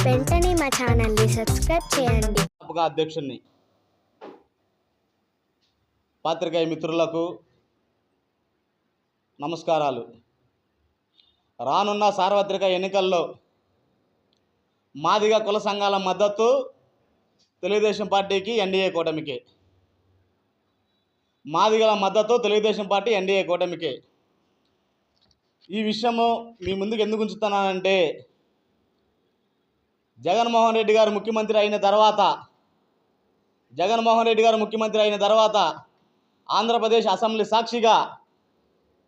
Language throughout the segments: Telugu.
వెంటనే మా ఛానల్ని సబ్స్క్రైబ్ చేయండి. అధ్యక్షుడిని పాత్రికేయ మిత్రులకు నమస్కారాలు. రానున్న సార్వత్రిక ఎన్నికల్లో మాదిగ కుల సంఘాల మద్దతు తెలుగుదేశం పార్టీకి, ఎన్డీఏ కూటమికి. మాదిగల మద్దతు తెలుగుదేశం పార్టీ, ఎన్డీఏ కూటమికి. ఈ విషయము మీ ముందుకు ఎందుకు ఉంచుతున్నానంటే, జగన్మోహన్ రెడ్డి గారు ముఖ్యమంత్రి అయిన తర్వాత ఆంధ్రప్రదేశ్ అసెంబ్లీ సాక్షిగా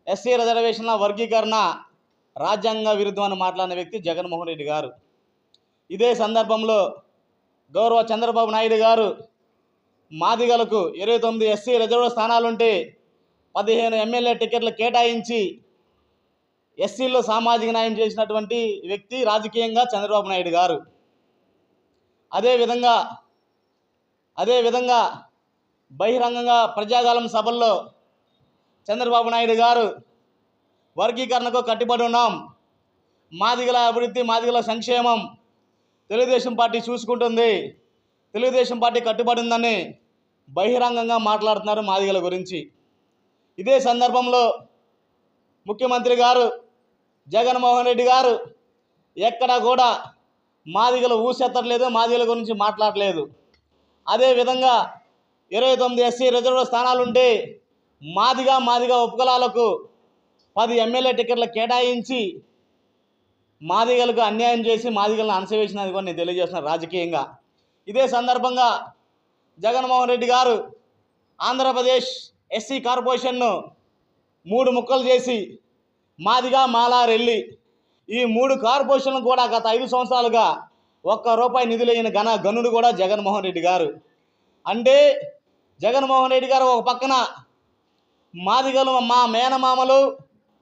ఎస్సీ రిజర్వేషన్ల వర్గీకరణ రాజ్యాంగ విరుద్ధమని మాట్లాడిన వ్యక్తి జగన్మోహన్ రెడ్డి గారు. ఇదే సందర్భంలో గౌరవ చంద్రబాబు నాయుడు గారు మాదిగలకు 29 ఎస్సీ రిజర్వ్ స్థానాలుంటే 15 ఎమ్మెల్యే టికెట్లు కేటాయించి ఎస్సీల్లో సామాజిక న్యాయం చేసినటువంటి వ్యక్తి రాజకీయంగా చంద్రబాబు నాయుడు గారు. అదేవిధంగా బహిరంగంగా ప్రజాగాలం సభల్లో చంద్రబాబు నాయుడు గారు వర్గీకరణకు కట్టుబడి ఉన్నాం, మాదిగల అభివృద్ధి, మాదిగల సంక్షేమం తెలుగుదేశం పార్టీ చూసుకుంటుంది, తెలుగుదేశం పార్టీ కట్టుబడి ఉందని బహిరంగంగా మాట్లాడుతున్నారు మాదిగల గురించి. ఇదే సందర్భంలో ముఖ్యమంత్రి గారు జగన్మోహన్ రెడ్డి గారు ఎక్కడా కూడా మాదిగలు ఊసెత్తట్లేదు, మాదిగల గురించి మాట్లాడలేదు. అదేవిధంగా 29 ఎస్సీ రిజర్వ్ స్థానాలుంటే మాదిగ ఉపకులాలకు 10 ఎమ్మెల్యే టికెట్లు కేటాయించి మాదిగలకు అన్యాయం చేసి మాదిగలను అణచివేసినది కూడా నేను తెలియజేస్తున్నాను రాజకీయంగా. ఇదే సందర్భంగా జగన్మోహన్ రెడ్డి గారు ఆంధ్రప్రదేశ్ ఎస్సీ కార్పొరేషన్ను 3 ముక్కలు చేసి మాదిగ, మాల, రెల్లి ఈ 3 కార్పొరేషన్లు కూడా గత 5 సంవత్సరాలుగా ₹1 నిధులు అయిన గనుడు కూడా జగన్మోహన్ రెడ్డి గారు. అంటే జగన్మోహన్ రెడ్డి గారు ఒక పక్కన మాదిగలు మా మేనమామలు,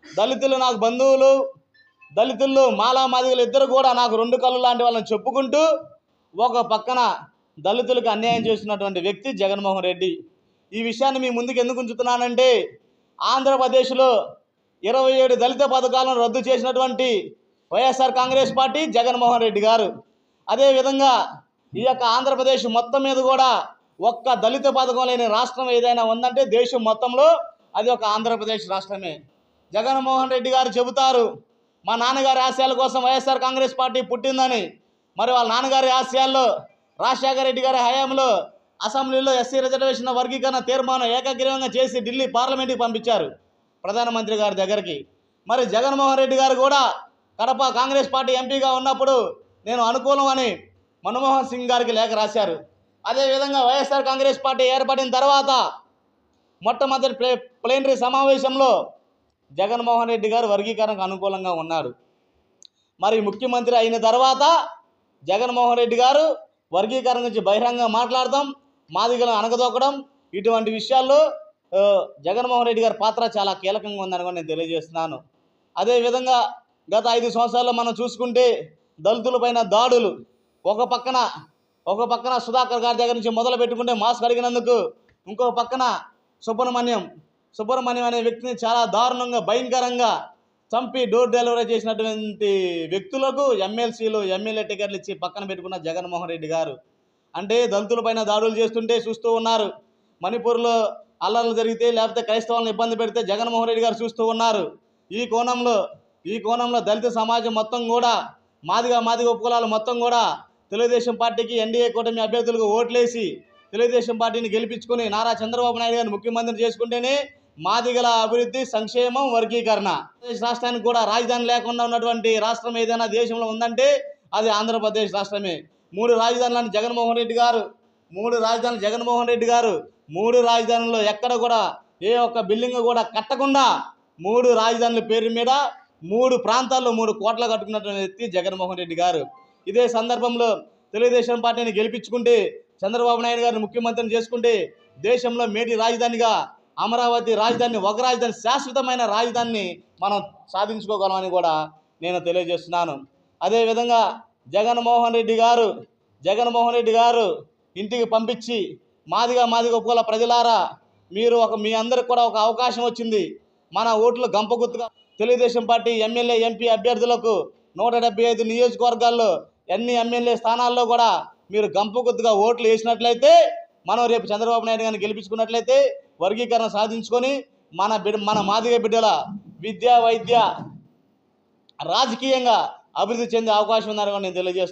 దళితులు నాకు బంధువులు, దళితుల్లో మాలా మాదిగలు ఇద్దరు కూడా నాకు 2 కళ్ళు లాంటి వాళ్ళని చెప్పుకుంటూ ఒక పక్కన దళితులకు అన్యాయం చేస్తున్నటువంటి వ్యక్తి జగన్మోహన్ రెడ్డి. ఈ విషయాన్ని మీ ముందుకు ఎందుకు ఉంచుతున్నానంటే, ఆంధ్రప్రదేశ్లో 27 దళిత పథకాలను రద్దు చేసినటువంటి వైఎస్ఆర్ కాంగ్రెస్ పార్టీ, జగన్మోహన్ రెడ్డి గారు. అదేవిధంగా ఈ యొక్క ఆంధ్రప్రదేశ్ మొత్తం మీద కూడా ఒక్క దళిత పథకం లేని రాష్ట్రం ఏదైనా ఉందంటే దేశం మొత్తంలో అది ఒక ఆంధ్రప్రదేశ్ రాష్ట్రమే. జగన్మోహన్ రెడ్డి గారు చెబుతారు మా నాన్నగారి ఆశయాల కోసం వైఎస్ఆర్ కాంగ్రెస్ పార్టీ పుట్టిందని. మరి వాళ్ళ నాన్నగారి ఆశయాల్లో రాజశేఖర రెడ్డి గారి హయాంలో అసెంబ్లీలో ఎస్సీ రిజర్వేషన్ వర్గీకరణ తీర్మానం ఏకగ్రీవంగా చేసి ఢిల్లీ పార్లమెంట్కి పంపించారు ప్రధానమంత్రి గారి దగ్గరికి. మరి జగన్మోహన్ రెడ్డి గారు కూడా కడప కాంగ్రెస్ పార్టీ ఎంపీగా ఉన్నప్పుడు నేను అనుకూలం అని మన్మోహన్ సింగ్ గారికి లేఖ రాశారు. అదేవిధంగా వైఎస్ఆర్ కాంగ్రెస్ పార్టీ ఏర్పడిన తర్వాత మొట్టమొదటి ప్లేనరీ సమావేశంలో జగన్మోహన్ రెడ్డి గారు వర్గీకరణకు అనుకూలంగా ఉన్నారు. మరి ముఖ్యమంత్రి అయిన తర్వాత జగన్మోహన్ రెడ్డి గారు వర్గీకరణ గురించి బహిరంగంగా మాట్లాడటం, మాదిగలను అణగదొక్కడం, ఇటువంటి విషయాల్లో జగన్మోహన్ రెడ్డి గారి పాత్ర చాలా కీలకంగా ఉందని కూడా నేను తెలియజేస్తున్నాను. అదేవిధంగా గత 5 సంవత్సరాల్లో మనం చూసుకుంటే దళితులపైన దాడులు ఒక పక్కన సుధాకర్ గారి దగ్గర నుంచి మొదలు పెట్టుకుంటే మాస్క్ అడిగినందుకు, ఇంకో పక్కన సుబ్రహ్మణ్యం అనే వ్యక్తిని చాలా దారుణంగా భయంకరంగా చంపి డోర్ డెలివరీ చేసినటువంటి వ్యక్తులకు ఎమ్మెల్సీలు, ఎమ్మెల్యే టికెట్లు ఇచ్చి పక్కన పెట్టుకున్న జగన్మోహన్ రెడ్డి గారు. అంటే దళితులపైన దాడులు చేస్తుంటే చూస్తూ ఉన్నారు. మణిపూర్లో అల్లర్లు జరిగితే లేకపోతే క్రైస్తవులను ఇబ్బంది పెడితే జగన్మోహన్ రెడ్డి గారు చూస్తూ ఉన్నారు. ఈ కోణంలో దళిత సమాజం మొత్తం కూడా మాదిగ ఉపకులాలు మొత్తం కూడా తెలుగుదేశం పార్టీకి, ఎన్డీఏ కూటమి అభ్యర్థులకు ఓట్లేసి తెలుగుదేశం పార్టీని గెలిపించుకుని నారా చంద్రబాబు నాయుడు గారిని ముఖ్యమంత్రి చేసుకుంటేనే మాదిగల అభివృద్ధి, సంక్షేమం, వర్గీకరణ. రాష్ట్రానికి కూడా రాజధాని లేకుండా ఉన్నటువంటి రాష్ట్రం ఏదైనా దేశంలో ఉందంటే అది ఆంధ్రప్రదేశ్ రాష్ట్రమే. 3 రాజధానులను జగన్మోహన్ రెడ్డి గారు 3 రాజధానుల్లో ఎక్కడ కూడా ఏ ఒక్క బిల్డింగ్ కూడా కట్టకుండా 3 రాజధానుల పేరు మీద 3 ప్రాంతాల్లో 3 కోట్లు కట్టుకున్నటువంటి వ్యక్తి జగన్మోహన్ రెడ్డి గారు. ఇదే సందర్భంలో తెలుగుదేశం పార్టీని గెలిపించుకుంటే, చంద్రబాబు నాయుడు గారిని ముఖ్యమంత్రిని చేసుకుంటే దేశంలో మేటి రాజధానిగా అమరావతి రాజధాని, ఒక రాజధాని, శాశ్వతమైన రాజధానిని మనం సాధించుకోగలమని కూడా నేను తెలియజేస్తున్నాను. అదేవిధంగా జగన్మోహన్ రెడ్డి గారు ఇంటికి పంపించి మాదిగ ఉపకుల ప్రజలారా, మీ అందరికి కూడా ఒక అవకాశం వచ్చింది. మన ఓట్లు గంపగుత్తుగా తెలుగుదేశం పార్టీ ఎమ్మెల్యే, ఎంపీ అభ్యర్థులకు 175 నియోజకవర్గాల్లో అన్ని ఎమ్మెల్యే స్థానాల్లో కూడా మీరు గంపు కొద్దిగా ఓట్లు వేసినట్లయితే, మనం రేపు చంద్రబాబు నాయుడు గారిని గెలిపించుకున్నట్లయితే వర్గీకరణ సాధించుకొని మన మాదిగ బిడ్డల విద్య వైద్య రాజకీయంగా అభివృద్ధి చెందే అవకాశం ఉందని నేను తెలియజేస్తున్నాను.